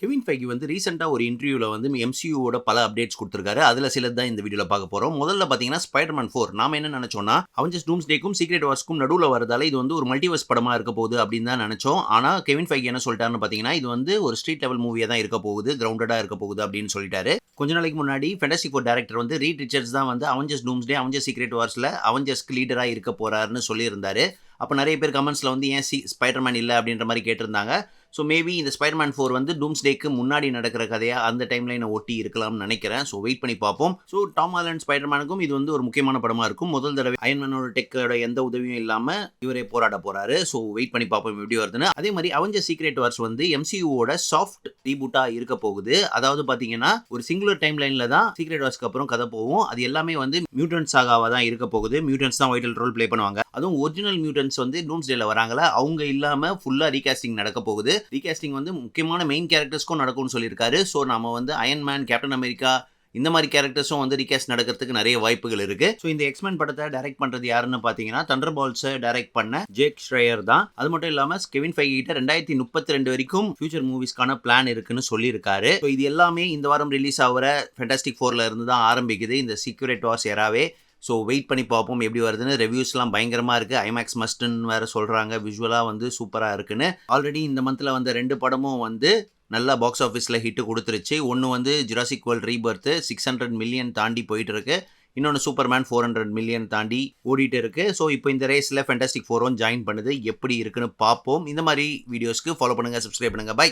Kevin ஃபைகி வந்து ரீசெண்டா ஒரு இன்டர்வியூல வந்து எம்சியூவோட பல அப்டேட்ஸ் கொடுத்திருக்காரு. அதுல சிலது தான் இந்த வீடியோல பார்க்க போறோம். முதல்ல பாத்தீங்கன்னா ஸ்பைடர்மேன் 4 நாம என்ன நினைச்சோம்னா அவெஞ்சர்ஸ் டூம்ஸ்டேக்கும் சீக்ரெட் வார்ஸ்க்கும் நடுவுல வரதால இது வந்து ஒரு மல்டிவர்ஸ் படமா இருக்க போகுது அப்படின்னு தான் நினைச்சோம். ஆனா கெவின் ஃபைகி என்ன சொல்லிட்டாருன்னு பாத்தீங்கன்னா இது வந்து ஒரு ஸ்ட்ரீட் லெவல் மூவியா தான் இருக்க போகுது, கிரவுண்டடா இருக்க போகுது அப்படின்னு சொல்லிட்டாரு. கொஞ்ச நாளைக்கு முன்னாடி ஃபேண்டாஸ்டிக் ஃபோர் டைரக்டர் வந்து ரீட் ரிச்சர்ட்ஸ் தான் வந்து அவெஞ்சர்ஸ் டூம்ஸ்டே, அவெஞ்சர்ஸ் சீக்ரெட் வார்ஸ்ல அவெஞ்சர்ஸ்க்கு லீடரா இருக்க போறாருன்னு சொல்லியிருந்தாரு. அப்ப நிறைய பேர் கமெண்ட்ஸ்ல வந்து ஏன் ஸ்பைடர்மேன் இல்ல அப்படின்ற மாதிரி கேட்டிருந்தாங்க. ஸோ மேபி இந்த ஸ்பைடர்மேன் 4 வந்து டூம்ஸ்டேக்கு முன்னாடி நடக்கிற கதையா அந்த டைம்லைனை ஒட்டி இருக்கலாம்னு நினைக்கிறேன். ஸோ வெயிட் பண்ணி பார்ப்போம். ஸோ டாம் ஹாலண்ட் ஸ்பைடர்மேனுக்கும் இது வந்து ஒரு முக்கியமான படமா இருக்கும். முதல் தடவை அயன்மேனோட டெக்கோட எந்த உதவியும் இல்லாம இவரே போராட போறாரு. ஸோ வெயிட் பண்ணி பார்ப்போம் எப்படி வருதுன்னு. அதே மாதிரி அவெஞ்சர்ஸ் சீக்ரெட் வார்ஸ் வந்து எம்சியூவோட சாஃப்ட் ரீபூட்டா இருக்க போகுது. அதாவது பாத்தீங்கன்னா ஒரு சிங்குலர் டைம் லைன்ல தான் சீக்ரெட் வார்ஸ்க்கு அப்புறம் கதை போகும். அது எல்லாமே வந்து மியூட்டன்ட் சாகாவா தான் இருக்க போகுது. மியூட்டன்ஸ் தான் வைட்டல் ரோல் ப்ளே பண்ணுவாங்க. அதுவும் ஒரிஜினல் மியூட்டன்ஸ் வந்து டூம்ஸ்டேல வராங்களா அவங்க இல்லாம ஃபுல்லா ரீகாஸ்டிங் நடக்க போகுது. ரீகாஸ்டிங் வந்து முக்கியமான மெயின் கேரக்டர்ஸ்க்கும் நடக்கும்னு சொல்லியிருக்காரு. ஸோ நம்ம வந்து அயன்மேன், கேப்டன் அமெரிக்கா இந்த மாதிரி கேரக்டர்ஸும் வந்து ரீகாஸ்ட் நடக்கிறதுக்கு நிறைய வாய்ப்புகள் இருக்கு. ஸோ இந்த எக்ஸ்மேன் படத்தை டைரக்ட் பண்றது யாருன்னு பாத்தீங்கன்னா தண்டர் பால்ஸை டைரக்ட் பண்ண ஜேக் ஷ்ரையர் தான். அது மட்டும் இல்லாம கெவின் ஃபைகி கிட்ட 2032 வரைக்கும் ஃபியூச்சர் மூவிஸ்க்கான பிளான் இருக்குன்னு சொல்லியிருக்காரு. ஸோ இது எல்லாமே இந்த வாரம் ரிலீஸ் ஆகிற ஃபேண்டாஸ்டிக் 4ல இருந்து தான் ஆரம்பிக்குது இந்த சீக்ரெட் வார்ஸ் எராவே. ஸோ வெயிட் பண்ணி பார்ப்போம் எப்படி வருதுன்னு. ரிவ்யூஸ்லாம் பயங்கரமாக இருக்குது. ஐமேக்ஸ் மஸ்ட்ன்னு வேறு சொல்கிறாங்க. விஷுவலாக வந்து சூப்பராக இருக்குன்னு. ஆல்ரெடி இந்த மந்தில் வந்த 2 படமும் வந்து நல்லா பாக்ஸ் ஆஃபீஸில் ஹிட்டு கொடுத்துருச்சு. ஒன்று வந்து ஜுராசிக் வேர்ல்ட் ரீபர்த் 600 மில்லியன் தாண்டி போயிட்டு இருக்கு. இன்னொன்று சூப்பர்மேன் 400 மில்லியன் தாண்டி ஓடிட்டு இருக்கு. ஸோ இப்போ இந்த ரேஸில் ஃபேண்டாஸ்டிக் 4 ஜாயின் பண்ணுது. எப்படி இருக்குன்னு பார்ப்போம். இந்த மாதிரி வீடியோஸ்க்கு ஃபாலோ பண்ணுங்கள், சப்ஸ்கிரைப் பண்ணுங்கள். பை.